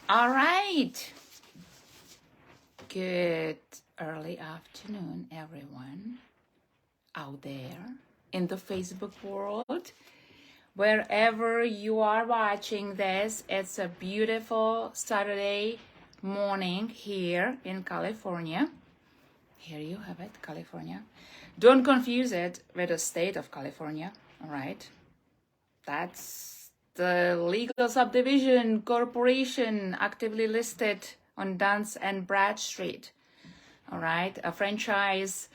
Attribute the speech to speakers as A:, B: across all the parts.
A: All right. Good early afternoon, everyone out there in the Facebook world. Wherever you are watching this, it's a beautiful Saturday morning here in California. Here you have it, California. Don't confuse it with the state of California, all right? That's the legal subdivision corporation actively listed on Dance and Bradstreet. All right, a franchise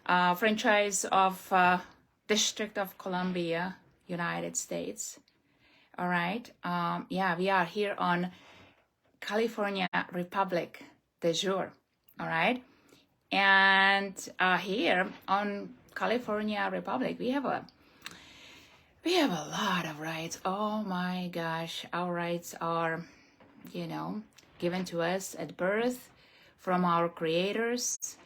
A: of District of Columbia, United States. All right, yeah, we are here on California Republic de jure. All right, and here on California Republic, we have a lot of rights. Oh my gosh, our rights are, given to us at birth from our creators.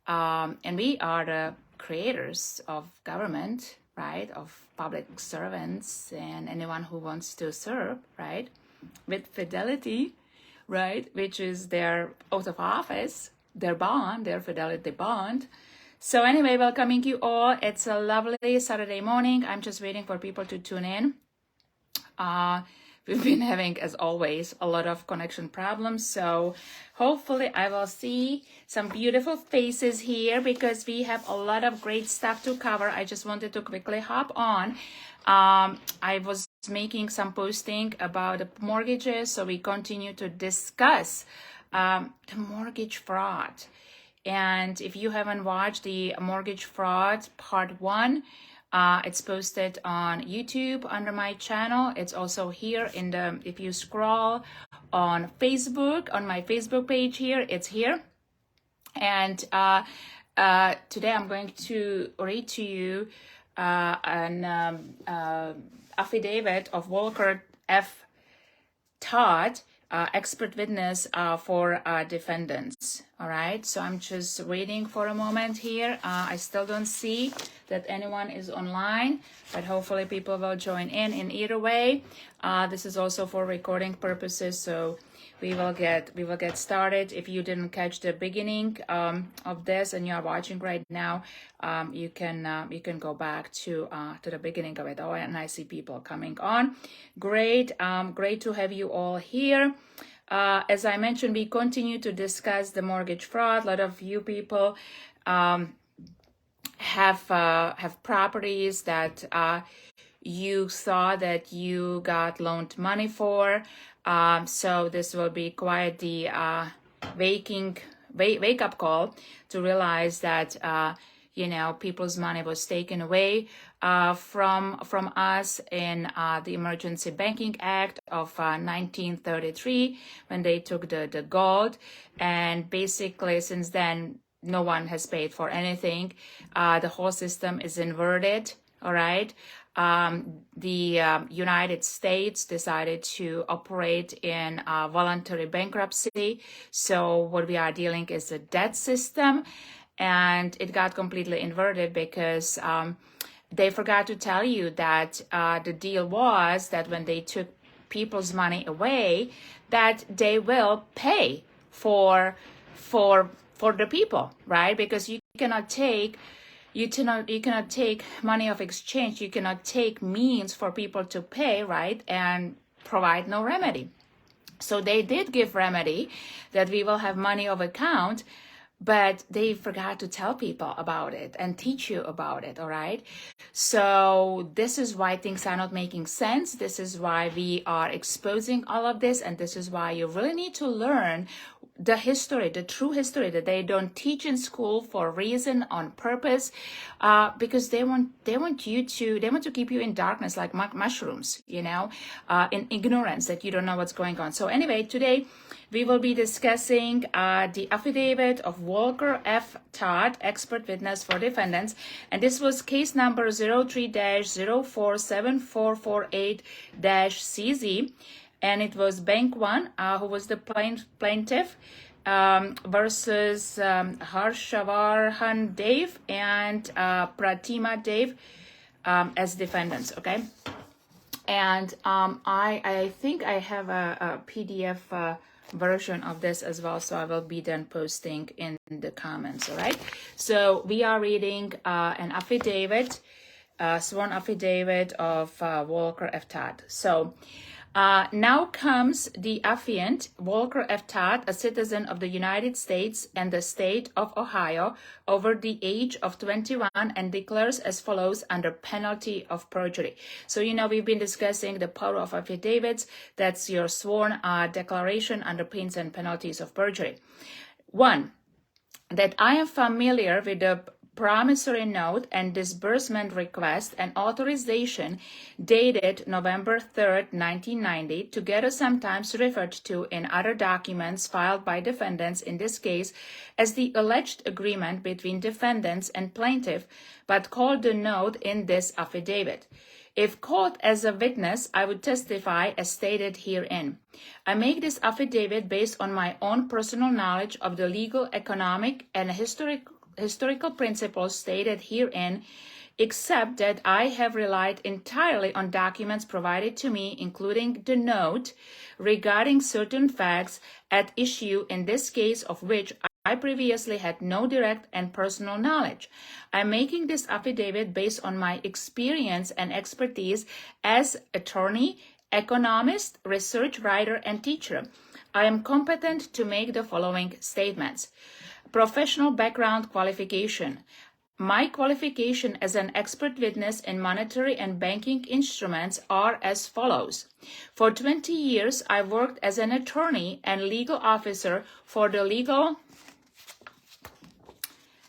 A: And we are the creators of government, right? Of public servants and anyone who wants to serve, right? With fidelity, right? Which is their oath of office, their bond, their fidelity bond. So anyway, welcoming you all. It's a lovely Saturday morning. I'm just waiting for people to tune in. We've been having, as always, a lot of connection problems. So hopefully I will see some beautiful faces here because we have a lot of great stuff to cover. I just wanted to quickly hop on. I was making some posting about the mortgages. So we continue to discuss the mortgage fraud. And if you haven't watched the mortgage fraud part 1, it's posted on YouTube under my channel. It's also here in the, if you scroll on Facebook, on my Facebook page here, it's here. And today I'm going to read to you an affidavit of Walker F. Todd, expert witness for defendants. All right, so I'm just waiting for a moment here. I still don't see that anyone is online, but hopefully people will join in either way. This is also for recording purposes, so we will get started. If you didn't catch the beginning of this and you are watching right now, you can go back to the beginning of it. Oh, and I see people coming on. Great, great to have you all here. As I mentioned, we continue to discuss the mortgage fraud. A lot of you people have properties that you saw that you got loaned money for. So this will be quite the wake up call to realize that people's money was taken away from us in the Emergency Banking Act of 1933 when they took the gold, and basically since then no one has paid for anything. The whole system is inverted. All right. The United States decided to operate in voluntary bankruptcy. So what we are dealing is a debt system, and it got completely inverted because they forgot to tell you that the deal was that when they took people's money away, that they will pay for the people, right? Because you cannot take money of exchange. You cannot take means for people to pay, right? And provide no remedy. So they did give remedy that we will have money of account, but they forgot to tell people about it and teach you about it, all right? So this is why things are not making sense. This is why we are exposing all of this, and this is why you really need to learn the history, the true history that they don't teach in school for a reason, on purpose, because they want to keep you in darkness like mushrooms, in ignorance that you don't know what's going on. So anyway, today we will be discussing the affidavit of Walker F. Todd, expert witness for defendants, and this was case number 03-047448-CZ. And it was Bank One, who was the plaintiff, versus Harshavarhan Dave and Pratima Dave as defendants, and I think I have a PDF version of this as well, so I will be then posting in the comments. All right, so we are reading an affidavit, sworn affidavit of Walker F. Todd. So now comes the affiant, Walker F. Todd, a citizen of the United States and the state of Ohio, over the age of 21, and declares as follows under penalty of perjury. So, we've been discussing the power of affidavits. That's your sworn declaration under pains and penalties of perjury. 1, that I am familiar with the promissory note and disbursement request and authorization dated November 3rd, 1990, together sometimes referred to in other documents filed by defendants in this case as the alleged agreement between defendants and plaintiff, but called the note in this affidavit. If called as a witness, I would testify as stated herein. I make this affidavit based on my own personal knowledge of the legal, economic, and historical principles stated herein, except that I have relied entirely on documents provided to me, including the note regarding certain facts at issue in this case of which I previously had no direct and personal knowledge. I am making this affidavit based on my experience and expertise as attorney, economist, research writer, and teacher. I am competent to make the following statements. Professional background qualification. My qualification as an expert witness in monetary and banking instruments are as follows. For 20 years, I worked as an attorney and legal officer for the legal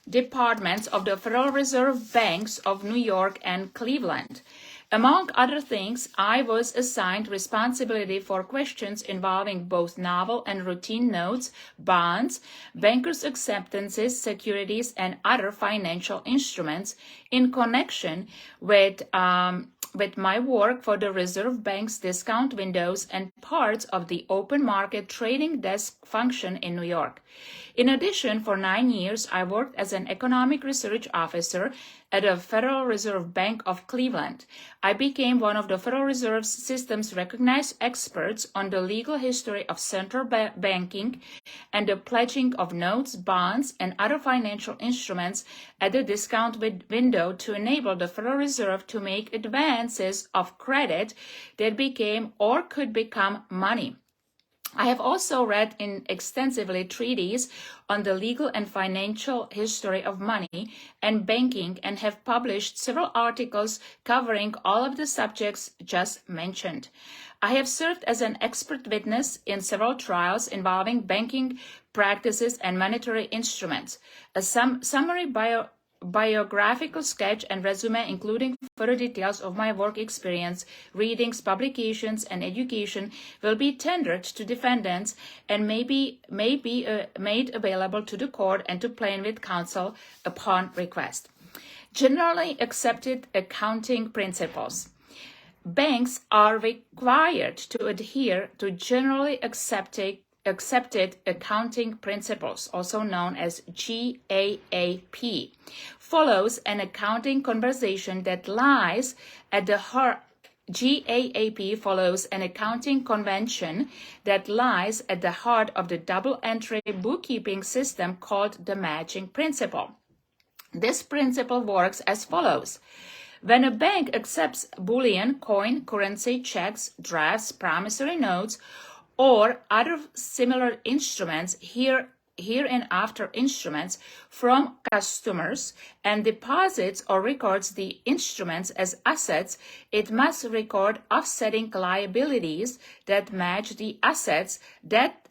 A: departments of the Federal Reserve Banks of New York and Cleveland. Among other things, I was assigned responsibility for questions involving both novel and routine notes, bonds, bankers' acceptances, securities, and other financial instruments in connection with my work for the Reserve Bank's discount windows and parts of the open market trading desk function in New York. In addition, for 9 years, I worked as an economic research officer at the Federal Reserve Bank of Cleveland. I became one of the Federal Reserve System's recognized experts on the legal history of central banking and the pledging of notes, bonds, and other financial instruments at the discount window to enable the Federal Reserve to make advances of credit that became or could become money. I have also read extensively treatises on the legal and financial history of money and banking and have published several articles covering all of the subjects just mentioned. I have served as an expert witness in several trials involving banking practices and monetary instruments. A summary biographical sketch and resume, including further details of my work experience, readings, publications, and education, will be tendered to defendants and may be made available to the court and to plaintiff counsel upon request. Generally accepted accounting principles. Banks are required to adhere to generally accepted accounting principles, also known as GAAP, follows an accounting conversation that lies at the heart. GAAP follows an accounting convention that lies at the heart of the double-entry bookkeeping system called the matching principle. This principle works as follows. When a bank accepts bullion, coin, currency, checks, drafts, promissory notes, or other similar instruments, hereinafter instruments, from customers and deposits or records the instruments as assets, it must record offsetting liabilities that match the assets that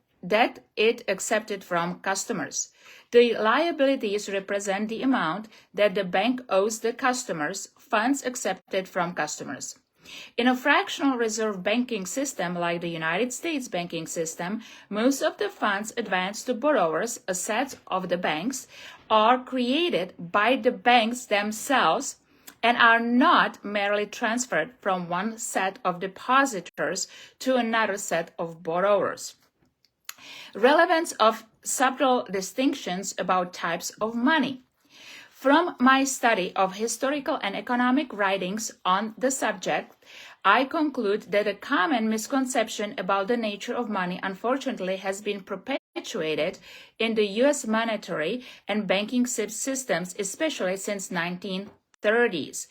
A: it accepted from customers. The liabilities represent the amount that the bank owes the customers, funds accepted from customers. In a fractional reserve banking system like the United States banking system, most of the funds advanced to borrowers, assets of the banks, are created by the banks themselves and are not merely transferred from one set of depositors to another set of borrowers. Relevance of subtle distinctions about types of money. From my study of historical and economic writings on the subject, I conclude that a common misconception about the nature of money, unfortunately, has been perpetuated in the U.S. monetary and banking systems, especially since 1930s.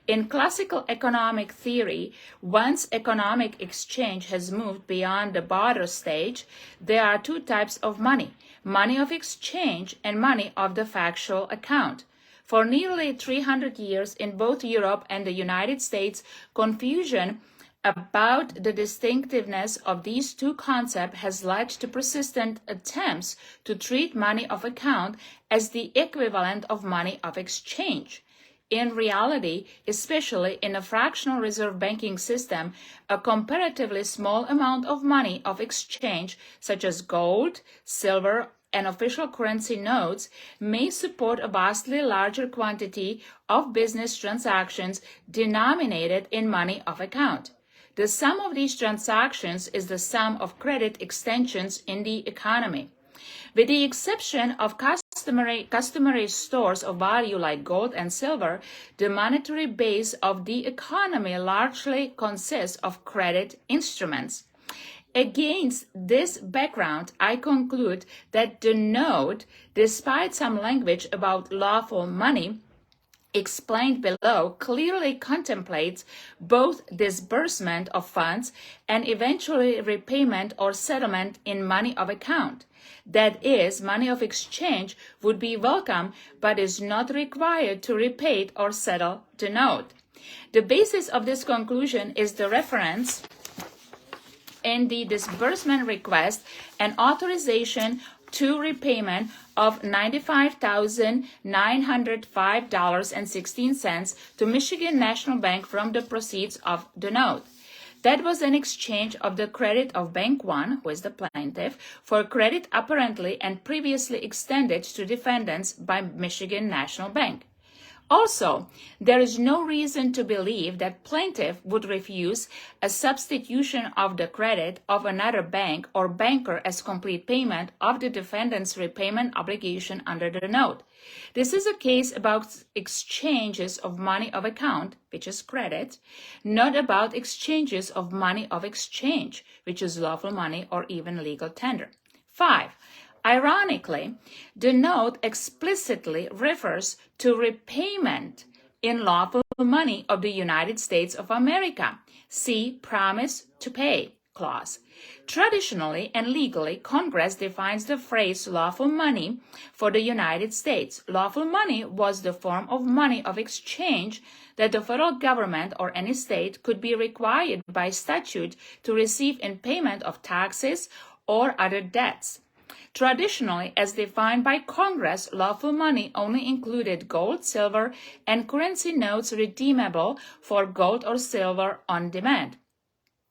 A: In classical economic theory, once economic exchange has moved beyond the barter stage, there are two types of money: money of exchange and money of the factual account. For nearly 300 years in both Europe and the United States, confusion about the distinctiveness of these two concepts has led to persistent attempts to treat money of account as the equivalent of money of exchange. In reality, especially in a fractional reserve banking system, a comparatively small amount of money of exchange, such as gold, silver, and official currency notes, may support a vastly larger quantity of business transactions denominated in money of account. The sum of these transactions is the sum of credit extensions in the economy. With the exception of customary stores of value like gold and silver, the monetary base of the economy largely consists of credit instruments. Against this background, I conclude that the note, despite some language about lawful money explained below, clearly contemplates both disbursement of funds and eventually repayment or settlement in money of account. That is, money of exchange would be welcome but is not required to repay or settle the note. The basis of this conclusion is the reference in the disbursement request and authorization to repayment of $95,905.16 to Michigan National Bank from the proceeds of the note. That was an exchange of the credit of Bank 1, who is the plaintiff, for credit apparently and previously extended to defendants by Michigan National Bank. Also, there is no reason to believe that plaintiff would refuse a substitution of the credit of another bank or banker as complete payment of the defendant's repayment obligation under the note. This is a case about exchanges of money of account, which is credit, not about exchanges of money of exchange, which is lawful money or even legal tender. 5. Ironically, the note explicitly refers to repayment in lawful money of the United States of America. See Promise to Pay clause. Traditionally and legally, Congress defines the phrase lawful money for the United States. Lawful money was the form of money of exchange that the federal government or any state could be required by statute to receive in payment of taxes or other debts. Traditionally, as defined by Congress, lawful money only included gold, silver, and currency notes redeemable for gold or silver on demand.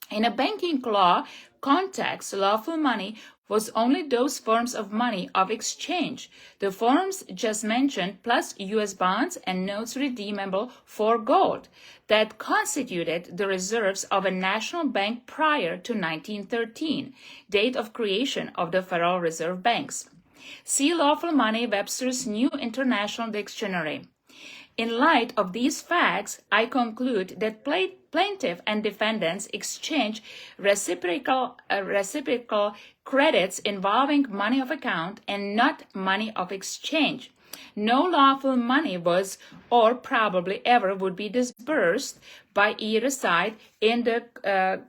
A: In a banking law context, lawful money was only those forms of money of exchange, the forms just mentioned, plus U.S. bonds and notes redeemable for gold, that constituted the reserves of a national bank prior to 1913, date of creation of the Federal Reserve Banks. See Lawful Money, Webster's New International Dictionary. In light of these facts, I conclude that plaintiff and defendants exchange reciprocal credits involving money of account and not money of exchange. No lawful money was or probably ever would be disbursed by either side in the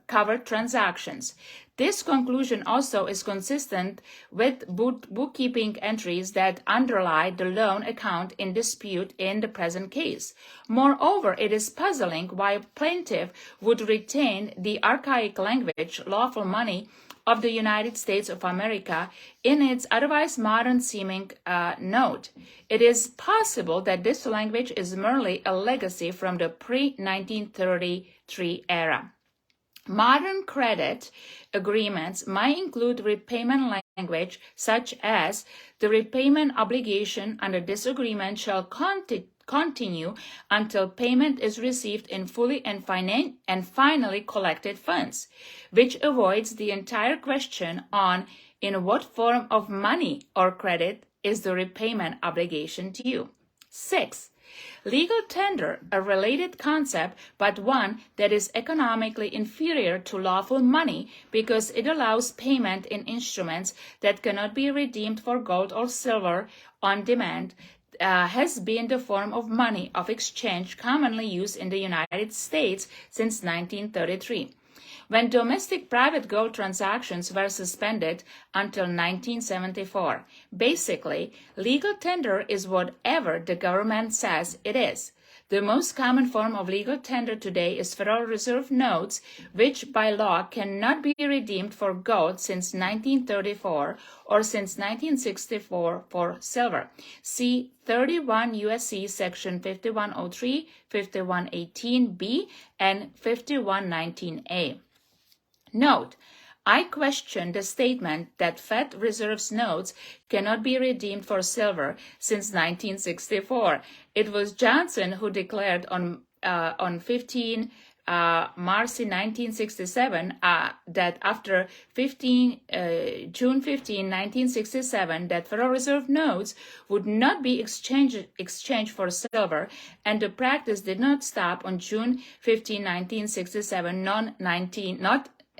A: covered transactions. This conclusion also is consistent with bookkeeping entries that underlie the loan account in dispute in the present case. Moreover, it is puzzling why plaintiff would retain the archaic language lawful money of the United States of America in its otherwise modern-seeming note. It is possible that this language is merely a legacy from the pre-1933 era. Modern credit agreements might include repayment language such as the repayment obligation under this agreement shall continue until payment is received in fully and finally collected funds, which avoids the entire question on in what form of money or credit is the repayment obligation due. 6. Legal tender, a related concept, but one that is economically inferior to lawful money because it allows payment in instruments that cannot be redeemed for gold or silver on demand, has been the form of money of exchange commonly used in the United States since 1933. When domestic private gold transactions were suspended until 1974. Basically, legal tender is whatever the government says it is. The most common form of legal tender today is Federal Reserve notes, which by law cannot be redeemed for gold since 1934 or since 1964 for silver. See 31 U.S.C. Section 5103, 5118b, and 5119a. Note, I question the statement that Fed Reserve's notes cannot be redeemed for silver since 1964. It was Johnson who declared on 15 March 1967 that after June 15, 1967, that Federal Reserve notes would not be exchanged for silver, and the practice did not stop on June 15, 1967,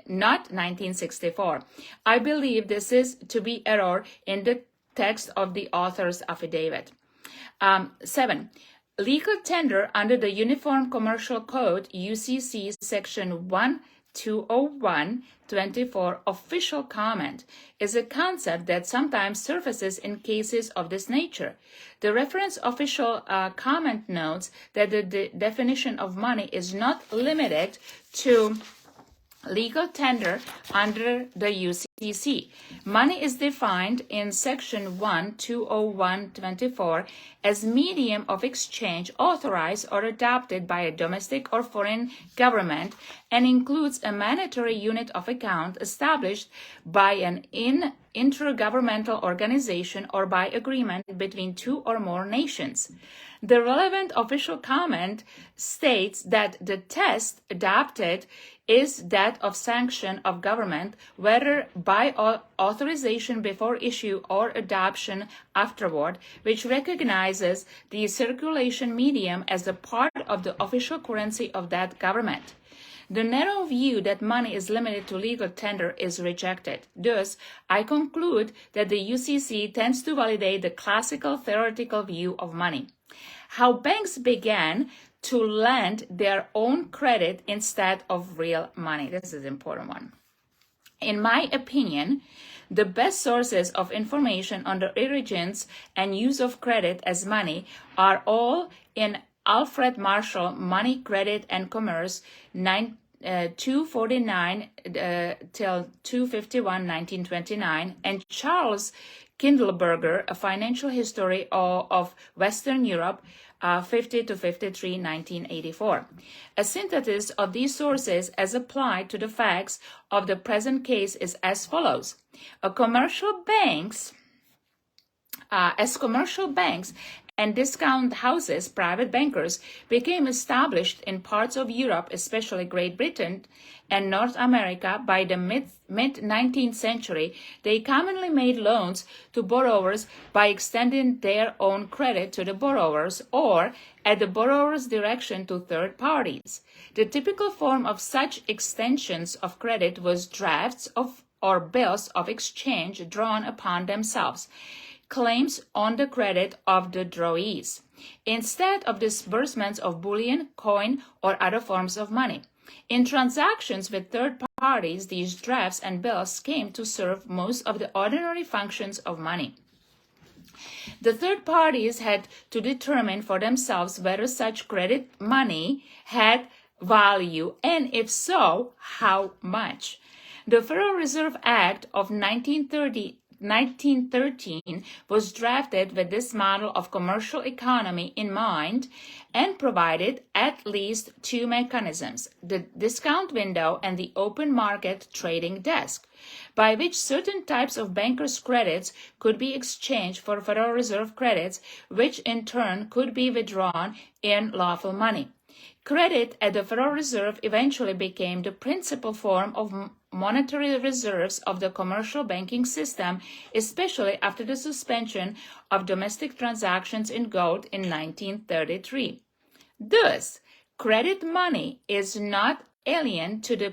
A: not 1964. I believe this is to be error in the text of the author's affidavit. 7. Legal tender under the Uniform Commercial Code, UCC, Section 1201-24, official comment, is a concept that sometimes surfaces in cases of this nature. The reference official comment notes that the definition of money is not limited to legal tender under the UCC. Money is defined in Section 1201-24 as medium of exchange authorized or adopted by a domestic or foreign government and includes a mandatory unit of account established by an intergovernmental organization or by agreement between two or more nations. The relevant official comment states that the test adopted is that of sanction of government, whether by authorization before issue or adoption afterward, which recognizes the circulation medium as a part of the official currency of that government. The narrow view that money is limited to legal tender is rejected. Thus, I conclude that the UCC tends to validate the classical theoretical view of money. How banks began to lend their own credit instead of real money. This is an important one. In my opinion, the best sources of information on the origins and use of credit as money are all in Alfred Marshall, Money, Credit, and Commerce, 249 till 251, 1929, and Charles Kindleberger, A Financial History of Western Europe, 50 to 53, 1984. A synthesis of these sources as applied to the facts of the present case is as follows. As commercial banks and discount houses, private bankers, became established in parts of Europe, especially Great Britain and North America, by the mid-19th century, they commonly made loans to borrowers by extending their own credit to the borrowers or, at the borrower's direction, to third parties. The typical form of such extensions of credit was drafts or bills of exchange drawn upon themselves, claims on the credit of the drawees, instead of disbursements of bullion, coin, or other forms of money. In transactions with third parties, these drafts and bills came to serve most of the ordinary functions of money. The third parties had to determine for themselves whether such credit money had value, and if so, how much. The Federal Reserve Act of 1913 was drafted with this model of commercial economy in mind and provided at least two mechanisms, the discount window and the open market trading desk, by which certain types of bankers' credits could be exchanged for Federal Reserve credits, which in turn could be withdrawn in lawful money. Credit at the Federal Reserve eventually became the principal form of monetary reserves of the commercial banking system, especially after the suspension of domestic transactions in gold in 1933. Thus, credit money is not alien to the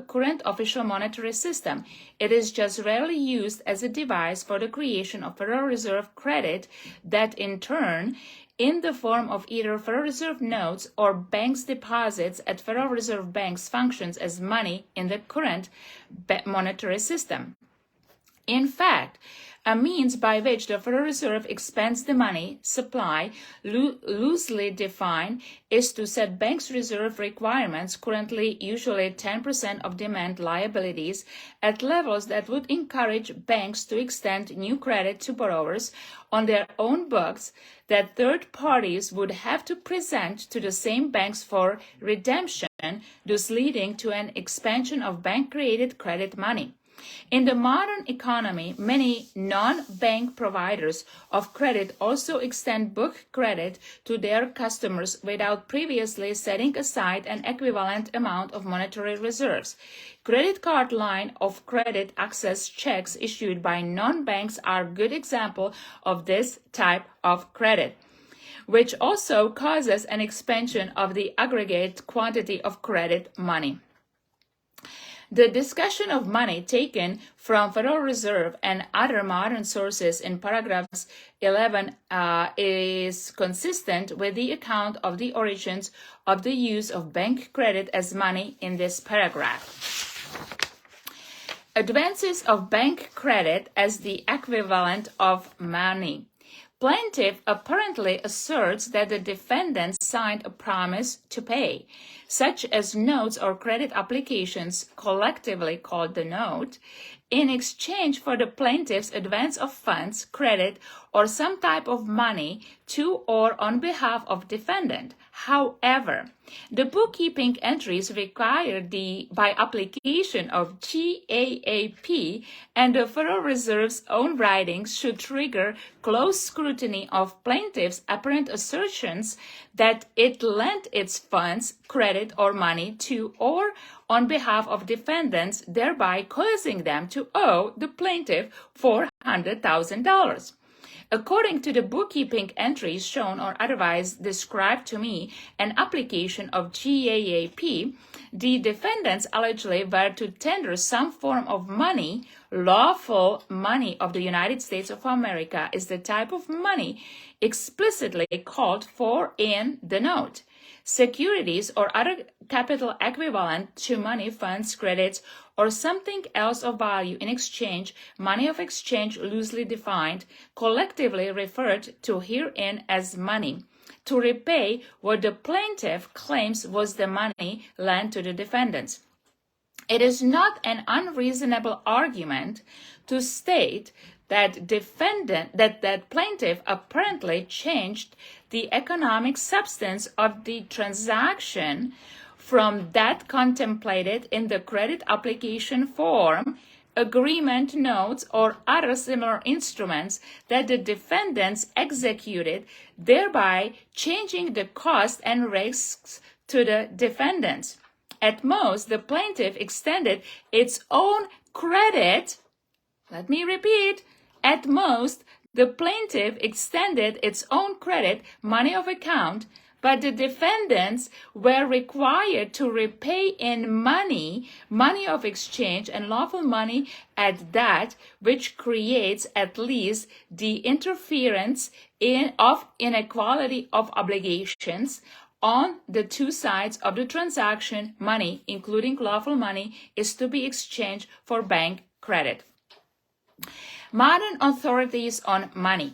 A: current official monetary system. It is just rarely used as a device for the creation of Federal Reserve credit that in turn, in the form of either Federal Reserve notes or banks' deposits at Federal Reserve banks, functions as money in the current monetary system. In fact, a means by which the Federal Reserve expends the money supply, loosely defined, is to set banks' reserve requirements, currently usually 10% of demand liabilities, at levels that would encourage banks to extend new credit to borrowers on their own books that third parties would have to present to the same banks for redemption, thus leading to an expansion of bank-created credit money. In the modern economy, many non-bank providers of credit also extend book credit to their customers without previously setting aside an equivalent amount of monetary reserves. Credit card line of credit access checks issued by non-banks are a good example of this type of credit, which also causes an expansion of the aggregate quantity of credit money. The discussion of money taken from Federal Reserve and other modern sources in paragraphs 11 is consistent with the account of the origins of the use of bank credit as money in this paragraph. Advances of bank credit as the equivalent of money. Plaintiff apparently asserts that the defendant signed a promise to pay, such as notes or credit applications, collectively called the note, in exchange for the plaintiff's advance of funds, credit, or some type of money to or on behalf of defendant. However, the bookkeeping entries required by application of GAAP and the Federal Reserve's own writings should trigger close scrutiny of plaintiff's apparent assertions that it lent its funds, credit, or money to or on behalf of defendants, thereby causing them to owe the plaintiff $400,000. According to the bookkeeping entries shown or otherwise described to me, an application of GAAP, the defendants allegedly were to tender some form of money. Lawful money of the United States of America is the type of money explicitly called for in the note. Securities or other capital equivalent to money, funds, credits, or something else of value in exchange, money of exchange loosely defined, collectively referred to herein as money, to repay what the plaintiff claims was the money lent to the defendants. It is not an unreasonable argument to state that plaintiff apparently changed the economic substance of the transaction from that contemplated in the credit application form, agreement notes, or other similar instruments that the defendants executed, thereby changing the cost and risks to the defendants. At most, the plaintiff extended its own credit. Let me repeat. At most, the plaintiff extended its own credit, money of account, but the defendants were required to repay in money, money of exchange, and lawful money at that, which creates at least the interference of inequality of obligations on the two sides of the transaction. Money, including lawful money, is to be exchanged for bank credit. Modern authorities on money.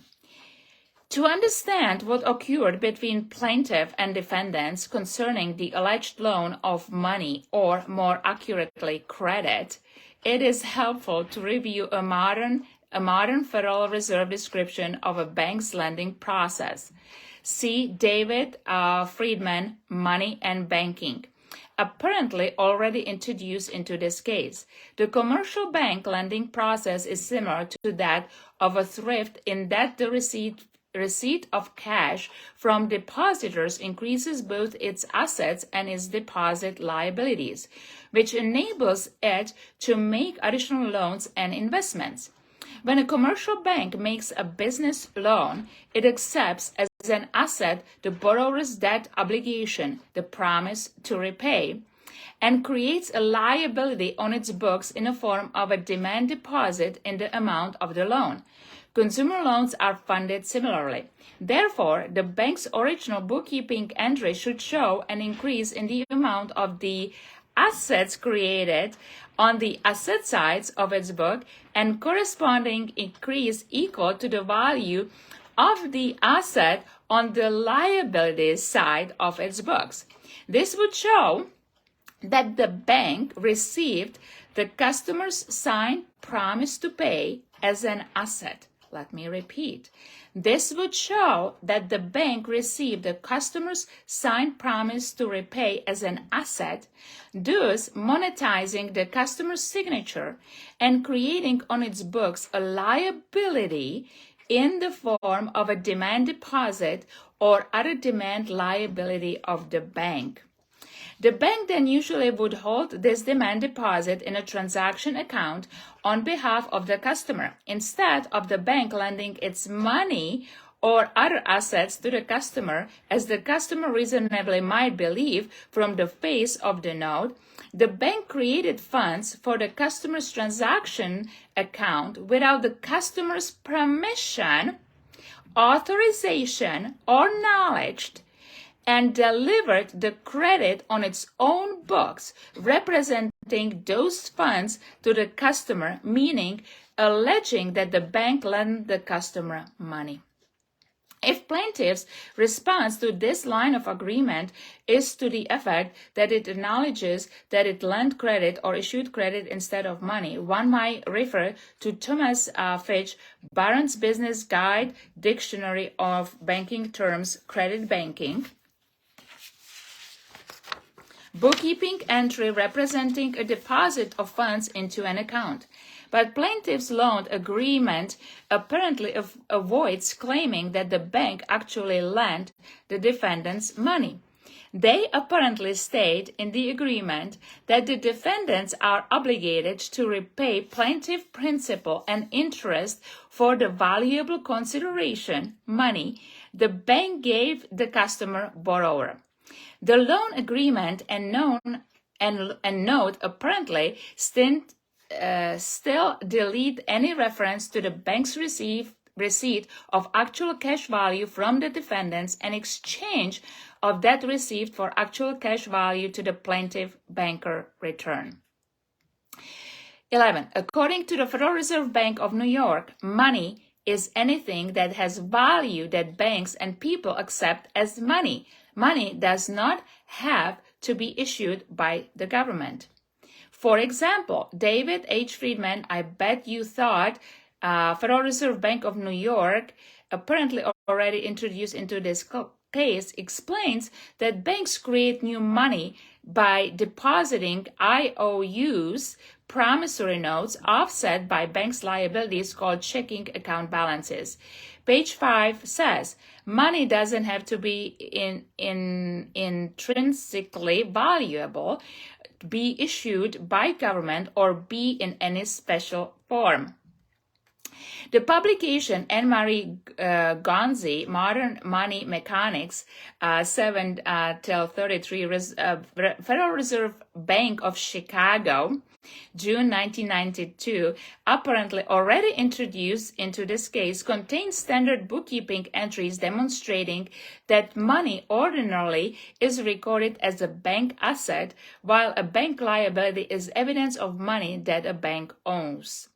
A: To understand what occurred between plaintiff and defendants concerning the alleged loan of money, or more accurately credit, it is helpful to review a modern Federal Reserve description of a bank's lending process. See David Friedman, Money and Banking, apparently already introduced into this case. The commercial bank lending process is similar to that of a thrift in that the receipt receipt of cash from depositors increases both its assets and its deposit liabilities, which enables it to make additional loans and investments. When a commercial bank makes a business loan, it accepts as an asset the borrower's debt obligation, the promise to repay, and creates a liability on its books in the form of a demand deposit in the amount of the loan. Consumer loans are funded similarly. Therefore, the bank's original bookkeeping entry should show an increase in the amount of the assets created on the asset sides of its book and corresponding increase equal to the value of the asset on the liabilities side of its books. This would show that the bank received the customer's signed promise to pay as an asset. Let me repeat. This would show that the bank received the customer's signed promise to repay as an asset, thus monetizing the customer's signature and creating on its books a liability in the form of a demand deposit or other demand liability of the bank. The bank then usually would hold this demand deposit in a transaction account on behalf of the customer, instead of the bank lending its money or other assets to the customer, as the customer reasonably might believe from the face of the note. The bank created funds for the customer's transaction account without the customer's permission, authorization, or knowledge, and delivered the credit on its own books, representing those funds to the customer, meaning alleging that the bank lent the customer money. If plaintiff's response to this line of agreement is to the effect that it acknowledges that it lent credit or issued credit instead of money, one might refer to Thomas Fitch Barron's Business Guide Dictionary of Banking Terms, Credit Banking. Bookkeeping entry representing a deposit of funds into an account. But plaintiff's loan agreement apparently avoids claiming that the bank actually lent the defendants money. They apparently state in the agreement that the defendants are obligated to repay plaintiff principal and interest for the valuable consideration, money, the bank gave the customer borrower. The loan agreement and note apparently still delete any reference to the bank's receipt of actual cash value from the defendants and exchange of that received for actual cash value to the plaintiff banker return. 11. According to the Federal Reserve Bank of New York, money is anything that has value that banks and people accept as money. Money does not have to be issued by the government. For example, David H. Friedman, I bet you thought Federal Reserve Bank of New York, apparently already introduced into this case, explains that banks create new money by depositing IOUs, promissory notes, offset by banks' liabilities called checking account balances. Page 5 says, money doesn't have to be intrinsically valuable, be issued by government, or be in any special form. The publication Anne-Marie Gonzi, Modern Money Mechanics, 7-33, Federal Reserve Bank of Chicago, June 1992, apparently already introduced into this case, contains standard bookkeeping entries demonstrating that money ordinarily is recorded as a bank asset, while a bank liability is evidence of money that a bank owns.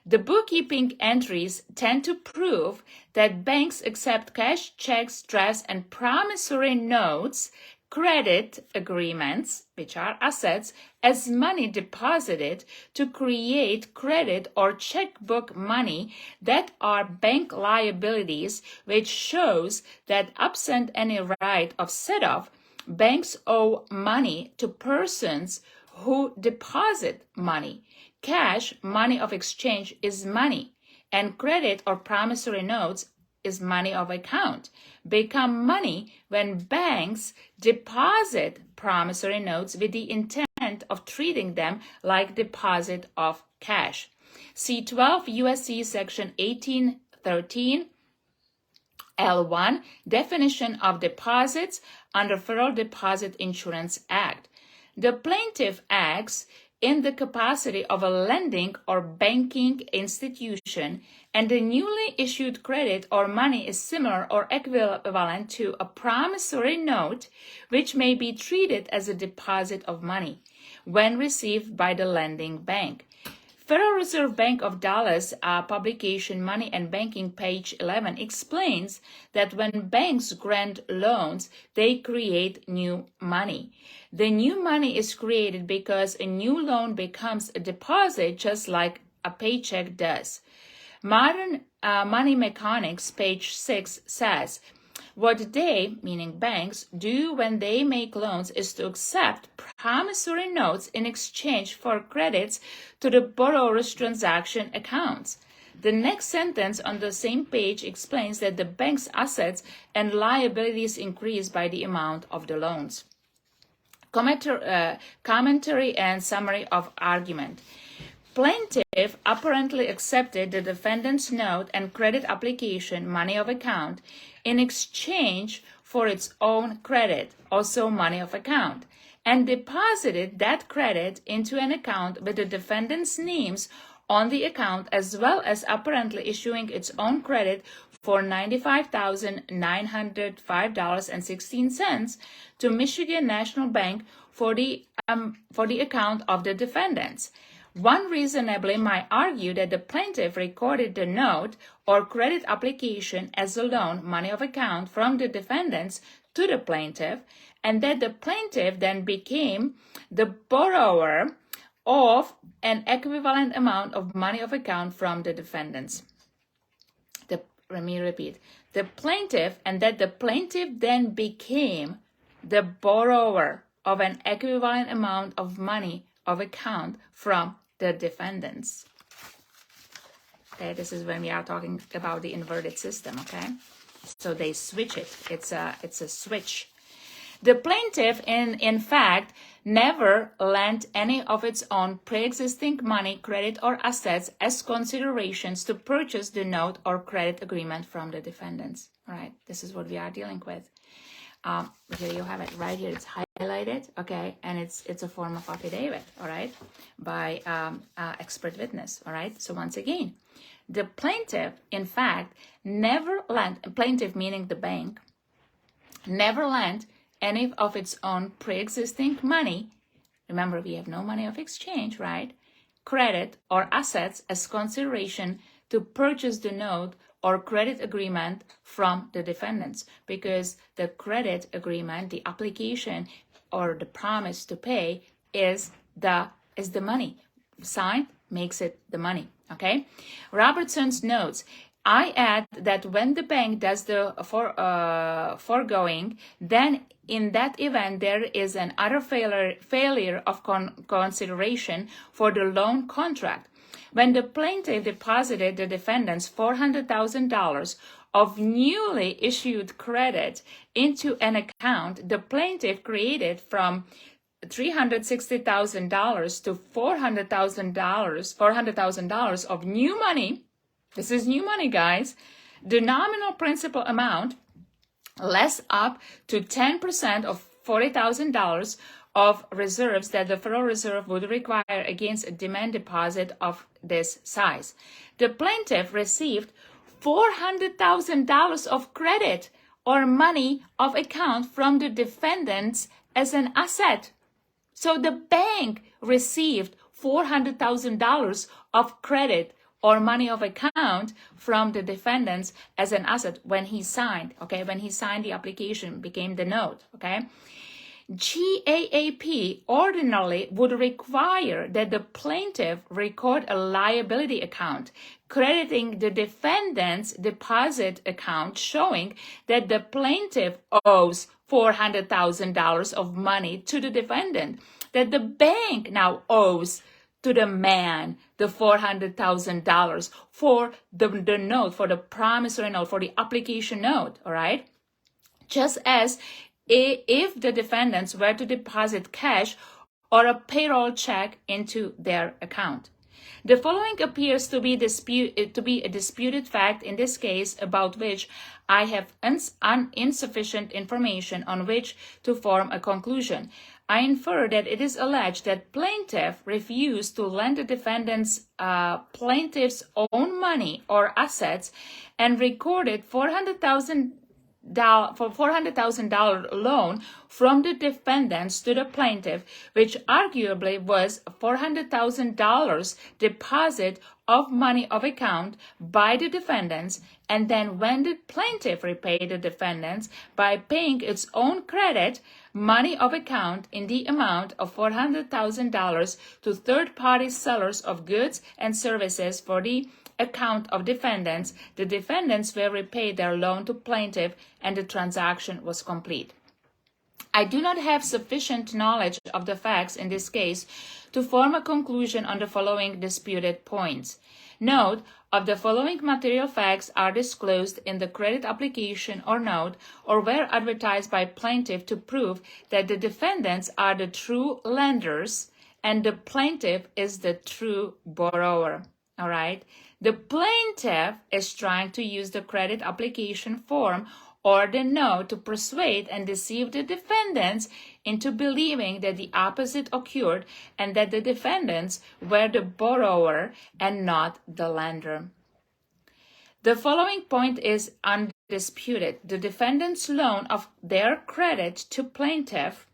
A: The bookkeeping entries tend to prove that banks accept cash, checks, drafts, and promissory notes, credit agreements, which are assets, as money deposited to create credit or checkbook money that are bank liabilities, which shows that absent any right of set-off, banks owe money to persons who deposit money. Cash, money of exchange, is money, and credit or promissory notes is money of account, become money when banks deposit promissory notes with the intent of treating them like deposit of cash. See 12 U.S.C. Section 1813 L1, definition of deposits under Federal Deposit Insurance Act. The plaintiff acts in the capacity of a lending or banking institution, and the newly issued credit or money is similar or equivalent to a promissory note, which may be treated as a deposit of money when received by the lending bank. Federal Reserve Bank of Dallas publication Money and Banking, page 11, explains that when banks grant loans, they create new money. The new money is created because a new loan becomes a deposit, just like a paycheck does. Modern Money Mechanics, page 6, says, what they, meaning banks, do when they make loans is to accept promissory notes in exchange for credits to the borrower's transaction accounts. The next sentence on the same page explains that the bank's assets and liabilities increase by the amount of the loans. Commentary and summary of argument. Plaintiff apparently accepted the defendant's note and credit application, money of account, in exchange for its own credit, also money of account, and deposited that credit into an account with the defendant's names on the account, as well as apparently issuing its own credit for $95,905.16 to Michigan National Bank for the account of the defendants. One reasonably might argue that the plaintiff recorded the note or credit application as a loan, money of account, from the defendants to the plaintiff, and that the plaintiff then became the borrower of an equivalent amount of money of account from the defendants. Let me repeat. The plaintiff, and that the plaintiff then became the borrower of an equivalent amount of money of account from the defendants. Okay, this is when we are talking about the inverted system, okay? So they switch it. It's a switch. The plaintiff, in fact, never lent any of its own pre-existing money, credit, or assets as considerations to purchase the note or credit agreement from the defendants. All right, this is what we are dealing with. Here you have it right here. It's highlighted, okay, and it's a form of affidavit, all right, by expert witness, all right. So once again, the plaintiff, in fact, never lent, plaintiff meaning the bank, never lent any of its own pre-existing money. Remember, we have no money of exchange, right? Credit or assets as consideration to purchase the note or credit agreement from the defendants, because the credit agreement, the application or the promise to pay is the money. Signed makes it the money, okay? Robertson's notes, I add that when the bank does the foregoing, then in that event there is an utter failure of consideration for the loan contract. When the plaintiff deposited the defendants $400,000 of newly issued credit into an account, the plaintiff created from $360,000 to $400,000 of new money. This is new money, guys. The nominal principal amount less up to 10% of $40,000 of reserves that the Federal Reserve would require against a demand deposit of this size. The plaintiff received $400,000 of credit or money of account from the defendants as an asset. So the bank received $400,000 of credit or money of account from the defendants as an asset when he signed, okay? When he signed the application, became the note, okay? GAAP ordinarily would require that the plaintiff record a liability account crediting the defendant's deposit account, showing that the plaintiff owes $400,000 of money to the defendant, that the bank now owes to the man the $400,000 for the note, for the promissory note, for the application note, all right? Just as if the defendants were to deposit cash or a payroll check into their account. The following appears to be a disputed fact in this case, about which I have insufficient information on which to form a conclusion. I infer that it is alleged that plaintiff refused to lend the defendant's plaintiff's own money or assets and recorded $400,000 loan from the defendants to the plaintiff, which arguably was $400,000 deposit of money of account by the defendants, and then when the plaintiff repaid the defendants by paying its own credit money of account in the amount of $400,000 to third-party sellers of goods and services for the account of defendants, the defendants will repay their loan to plaintiff and the transaction was complete. I do not have sufficient knowledge of the facts in this case to form a conclusion on the following disputed points. Note of the following material facts are disclosed in the credit application or note or were advertised by plaintiff to prove that the defendants are the true lenders and the plaintiff is the true borrower. All right. The plaintiff is trying to use the credit application form or the note to persuade and deceive the defendants into believing that the opposite occurred and that the defendants were the borrower and not the lender. The following point is undisputed. The defendants' loan of their credit to plaintiff,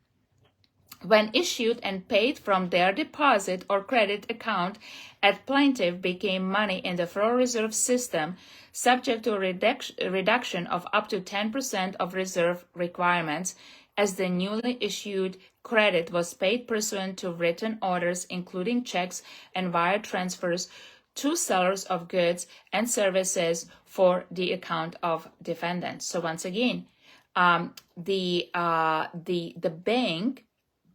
A: when issued and paid from their deposit or credit account at plaintiff, became money in the Federal Reserve System, subject to a reduction of up to 10% of reserve requirements, as the newly issued credit was paid pursuant to written orders, including checks and wire transfers to sellers of goods and services for the account of defendants. So once again, the bank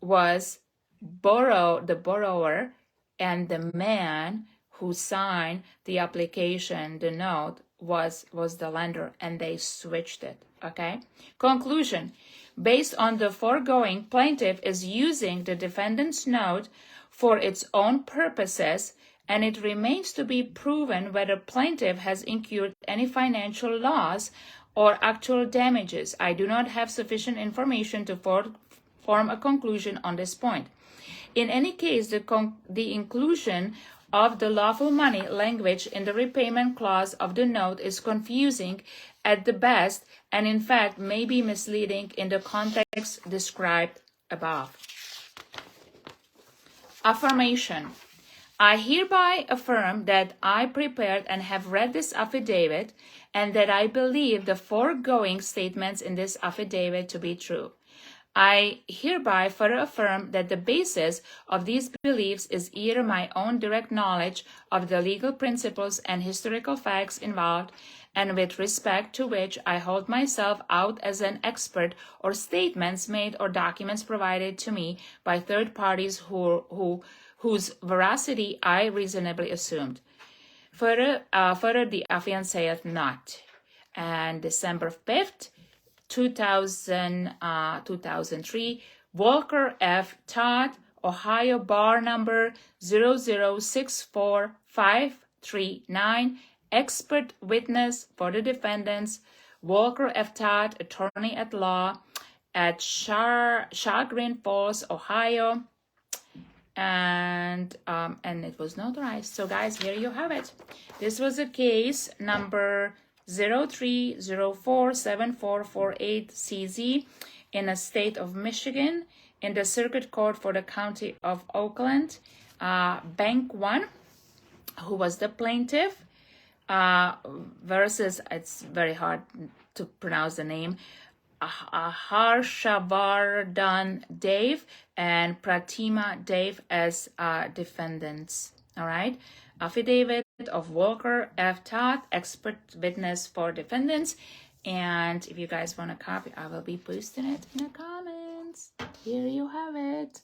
A: was the borrower, and the man who signed the application, the note, was the lender, and they switched it. Okay. Conclusion: based on the foregoing, plaintiff is using the defendant's note for its own purposes, and it remains to be proven whether plaintiff has incurred any financial loss or actual damages. I do not have sufficient information to form a conclusion on this point. In any case, the inclusion of the lawful money language in the repayment clause of the note is confusing at the best and in fact may be misleading in the context described above. Affirmation. I hereby affirm that I prepared and have read this affidavit and that I believe the foregoing statements in this affidavit to be true. I hereby further affirm that the basis of these beliefs is either my own direct knowledge of the legal principles and historical facts involved, and with respect to which I hold myself out as an expert, or statements made or documents provided to me by third parties whose veracity I reasonably assumed. Further, the affiant saith not. And December 5th, 2003, Walker F. Todd, Ohio, bar number 0064539, expert witness for the defendants, Walker F. Todd, attorney at law at Chagrin Falls, Ohio, and it was notarized. So guys, here you have it. This was a case number 03047448CZ in the state of Michigan, in the Circuit Court for the County of Oakland. Bank 1, who was the plaintiff, versus, it's very hard to pronounce the name, Harshavardhan Dave and Pratima Dave as defendants. All right. Affidavit of Walker F. Todd, expert witness for defendants. And if you guys want a copy, I will be posting it in the comments. Here you have it.